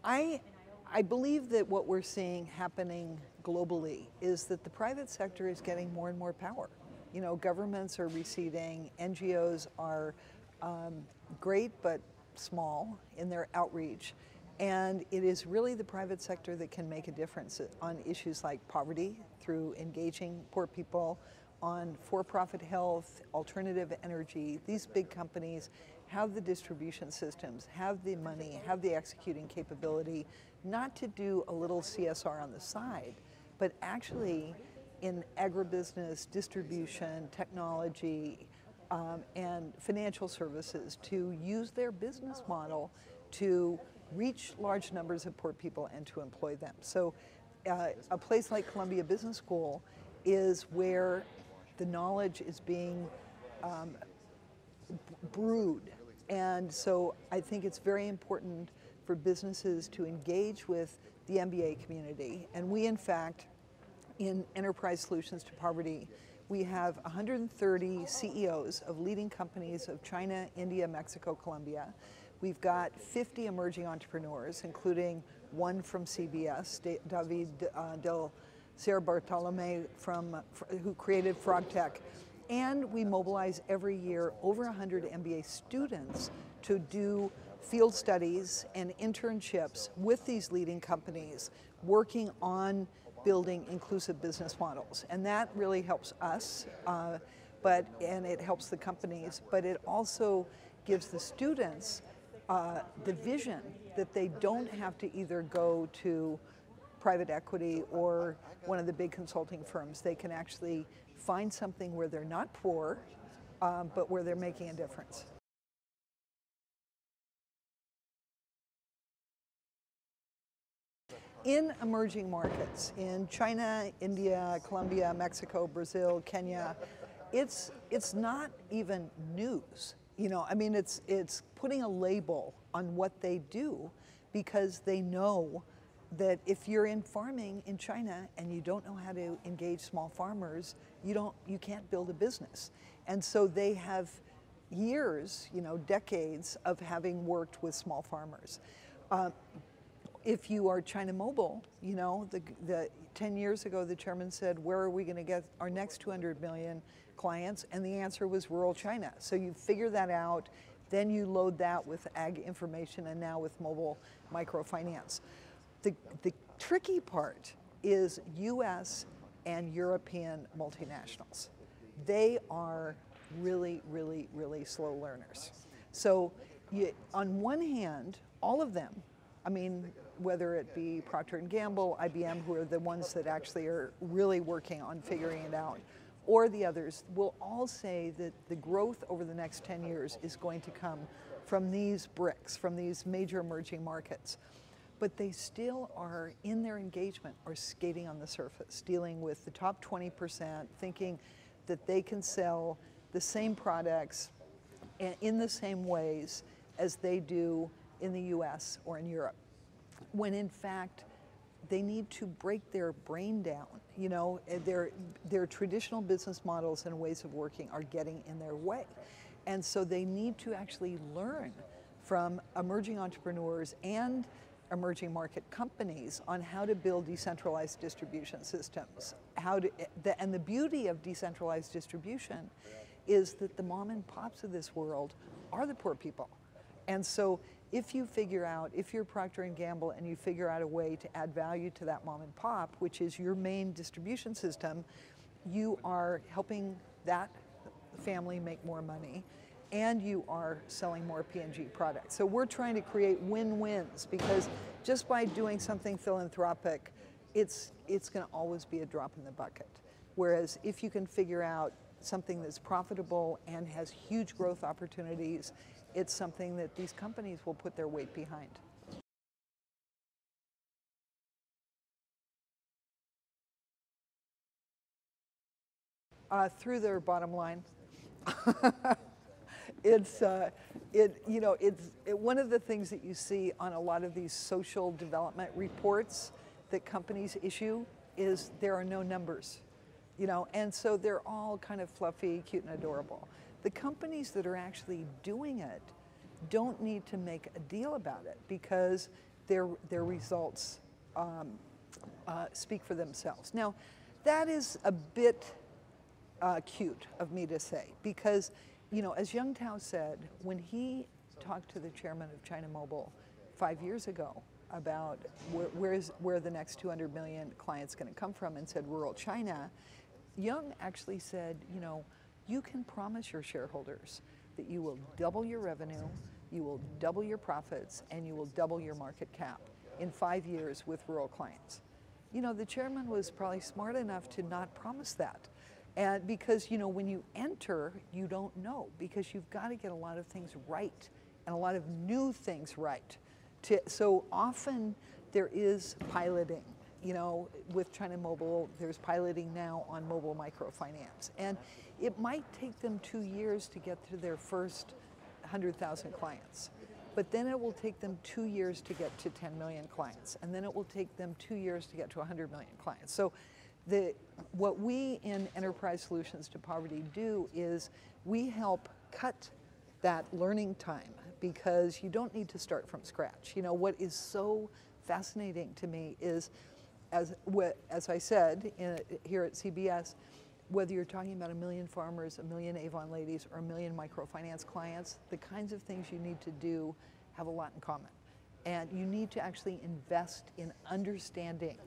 I believe that what we're seeing happening globally is that the private sector is getting more and more power. You know, governments are receding, NGOs are great but small in their outreach, and it is really the private sector that can make a difference on issues like poverty through engaging poor people, on for-profit health, alternative energy. These big companies have the distribution systems, have the money, have the executing capability, not to do a little CSR on the side, but actually in agribusiness, distribution, technology, and financial services to use their business model to reach large numbers of poor people and to employ them. So a place like Columbia Business School is where the knowledge is being brewed. And so I think it's very important for businesses to engage with the MBA community. And we, in fact, in Enterprise Solutions to Poverty, we have 130 CEOs of leading companies of China, India, Mexico, Colombia. We've got 50 emerging entrepreneurs, including one from CBS, David del Ser Bartolome, who created FrogTech. And we mobilize every year over 100 MBA students to do field studies and internships with these leading companies, working on building inclusive business models. And that really helps us, and it helps the companies, but it also gives the students the vision that they don't have to either go to private equity or one of the big consulting firms. They can actually find something where they're not poor, but where they're making a difference. In emerging markets, in China, India, Colombia, Mexico, Brazil, Kenya, it's not even news. You know, I mean, it's putting a label on what they do because they know that if you're in farming in China and you don't know how to engage small farmers, you can't build a business. And so they have years, you know, decades of having worked with small farmers. If you are China Mobile, you know, 10 years ago the chairman said, where are we going to get our next 200 million clients? And the answer was rural China. So you figure that out, then you load that with ag information and now with mobile microfinance. The tricky part is US and European multinationals. They are really, really, really slow learners. So on one hand, all of them, I mean, whether it be Procter & Gamble, IBM, who are the ones that actually are really working on figuring it out, or the others, will all say that the growth over the next 10 years is going to come from these BRICS, from these major emerging markets. But they still are, in their engagement, are skating on the surface, dealing with the top 20%, thinking that they can sell the same products in the same ways as they do in the US or in Europe, when in fact they need to break their brain down. You know, their traditional business models and ways of working are getting in their way. And so they need to actually learn from emerging entrepreneurs and emerging market companies on how to build decentralized distribution systems. And the beauty of decentralized distribution is that the mom and pops of this world are the poor people. And so if you figure out, if you're Procter & Gamble and you figure out a way to add value to that mom and pop, which is your main distribution system, you are helping that family make more money and you are selling more P&G products. So we're trying to create win-wins because just by doing something philanthropic, it's going to always be a drop in the bucket. Whereas if you can figure out something that's profitable and has huge growth opportunities, it's something that these companies will put their weight behind. Through their bottom line. One of the things that you see on a lot of these social development reports that companies issue is there are no numbers, you know, and so they're all kind of fluffy, cute, and adorable. The companies that are actually doing it don't need to make a deal about it because their results speak for themselves. Now, that is a bit cute of me to say, because, you know, as Young Tao said, when he talked to the chairman of China Mobile 5 years ago about where the next 200 million clients going to come from, and said rural China, Young actually said, you know, you can promise your shareholders that you will double your revenue, you will double your profits, and you will double your market cap in 5 years with rural clients. You know, the chairman was probably smart enough to not promise that. And because, you know, when you enter, you don't know, because you've got to get a lot of things right and a lot of new things right. So often there is piloting. You know, with China Mobile, there's piloting now on mobile microfinance. And it might take them 2 years to get to their first 100,000 clients. But then it will take them 2 years to get to 10 million clients. And then it will take them 2 years to get to 100 million clients. So what we in Enterprise Solutions to Poverty do is we help cut that learning time, because you don't need to start from scratch. You know, what is so fascinating to me is, as I said here at CBS, whether you're talking about 1 million farmers, 1 million Avon ladies, or 1 million microfinance clients, the kinds of things you need to do have a lot in common. And you need to actually invest in understanding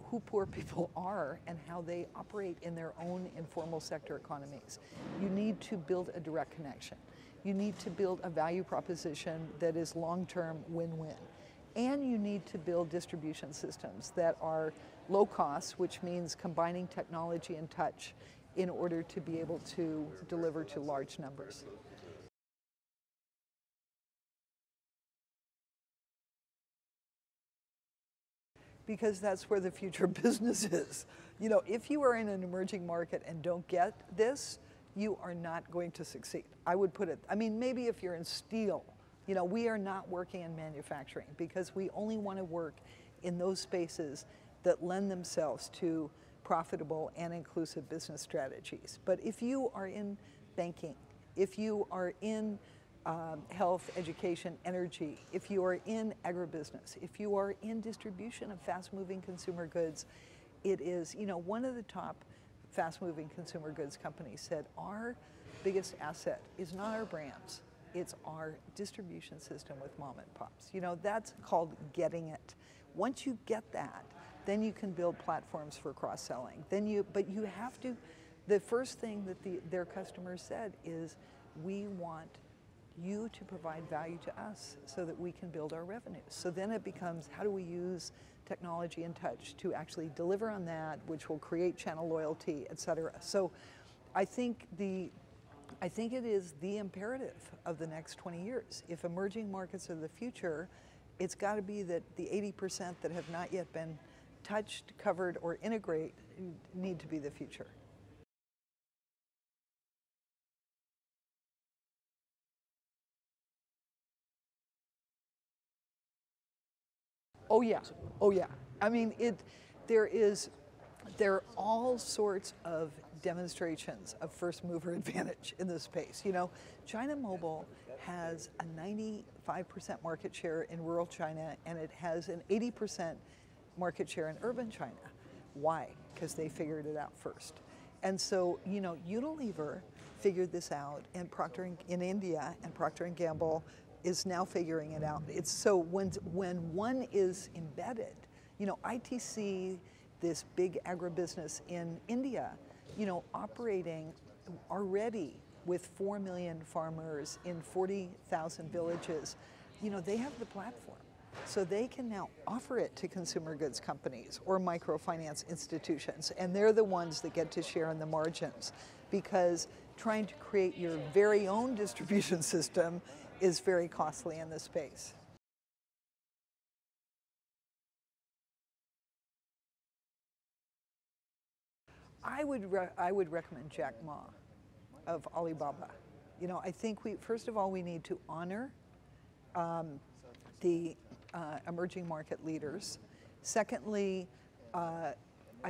who poor people are and how they operate in their own informal sector economies. You need to build a direct connection. You need to build a value proposition that is long-term win-win. And you need to build distribution systems that are low cost, which means combining technology and touch in order to be able to deliver to large numbers. Because that's where the future business is. You know, if you are in an emerging market and don't get this, you are not going to succeed. I would put it, I mean, maybe if you're in steel, you know, we are not working in manufacturing, because we only want to work in those spaces that lend themselves to profitable and inclusive business strategies. But if you are in banking, if you are in health, education, energy, if you are in agribusiness, if you are in distribution of fast-moving consumer goods, it is, you know, one of the top fast-moving consumer goods companies said, our biggest asset is not our brands, it's our distribution system with mom and pops. You know, that's called getting it. Once you get that, then you can build platforms for cross-selling. But you have to, the first thing that their customers said is, we want you to provide value to us so that we can build our revenues. So then it becomes, how do we use technology and touch to actually deliver on that, which will create channel loyalty, et cetera. So I think it is the imperative of the next 20 years. If emerging markets are the future, it's got to be that the 80% that have not yet been touched, covered, or integrate need to be the future. Oh yeah, oh yeah. I mean, there are all sorts of demonstrations of first mover advantage in this space. You know, China Mobile has a 95% market share in rural China, and it has an 80% market share in urban China. Why? Because they figured it out first. And so, you know, Unilever figured this out, and in India, and Procter & Gamble is now figuring it out. It's so when one is embedded, you know, ITC, this big agribusiness in India, you know, operating already with 4 million farmers in 40,000 villages, you know, they have the platform. So they can now offer it to consumer goods companies or microfinance institutions, and they're the ones that get to share in the margins, because trying to create your very own distribution system is very costly in this space. I would recommend Jack Ma of Alibaba. You know, I think first of all, we need to honor the emerging market leaders. Secondly, I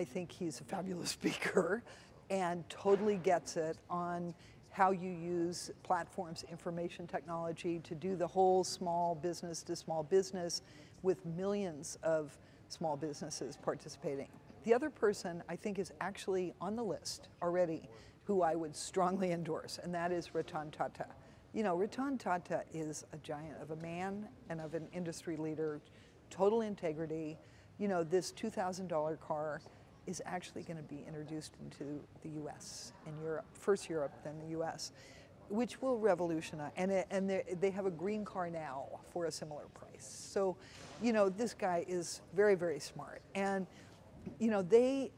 think he's a fabulous speaker and totally gets it on how you use platforms, information technology to do the whole small business to small business with millions of small businesses participating. The other person I think is actually on the list already who I would strongly endorse, and that is Ratan Tata. You know, Ratan Tata is a giant of a man and of an industry leader, total integrity. You know, this $2,000 car is actually going to be introduced into the US and Europe, first Europe, then the US, which will revolutionize. And they have a green car now for a similar price. So, you know, this guy is very, very smart. And, you know, they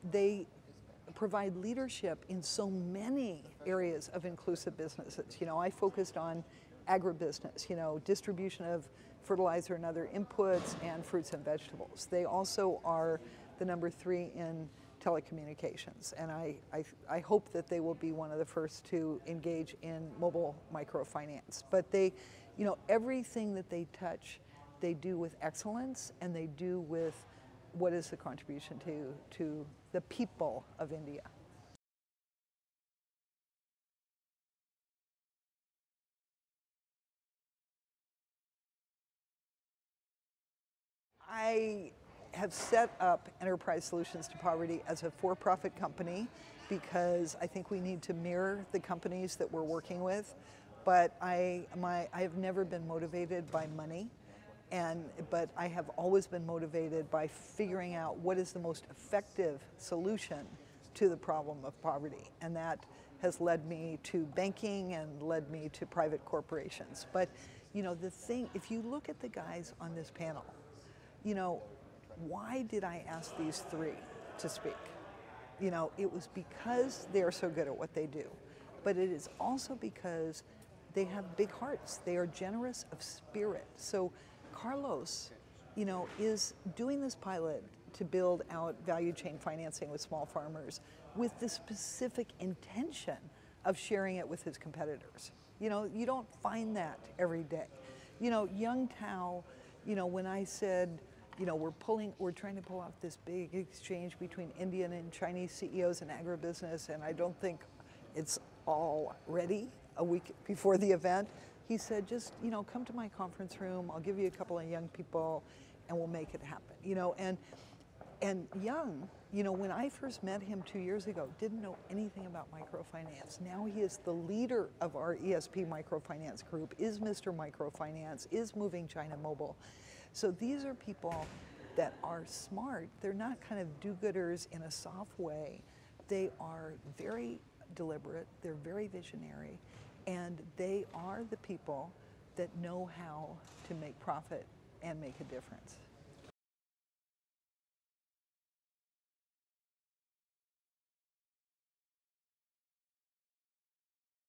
provide leadership in so many areas of inclusive businesses. You know, I focused on agribusiness, you know, distribution of fertilizer and other inputs and fruits and vegetables. They also are the number 3 in telecommunications, and I hope that they will be one of the first to engage in mobile microfinance. But they, you know, everything that they touch, they do with excellence, and they do with what is the contribution to the people of India. I have set up Enterprise Solutions to Poverty as a for-profit company because I think we need to mirror the companies that we're working with. But I have never been motivated by money, but I have always been motivated by figuring out what is the most effective solution to the problem of poverty, and that has led me to banking and led me to private corporations. But you know, the thing, if you look at the guys on this panel, you know, why did I ask these 3 to speak? You know, it was because they are so good at what they do, but it is also because they have big hearts. They are generous of spirit. So Carlos, you know, is doing this pilot to build out value chain financing with small farmers with the specific intention of sharing it with his competitors. You know, you don't find that every day. You know, Young Tao, you know, when I said, you know, we're trying to pull off this big exchange between Indian and Chinese CEOs in agribusiness, and I don't think it's all ready a week before the event. He said, just, you know, come to my conference room, I'll give you a couple of young people, and we'll make it happen. You know, and Young, you know, when I first met him 2 years ago, didn't know anything about microfinance. Now he is the leader of our ESP microfinance group, is Mr. Microfinance, is Moving China Mobile. So these are people that are smart. They're not kind of do-gooders in a soft way. They are very deliberate, they're very visionary, and they are the people that know how to make profit and make a difference.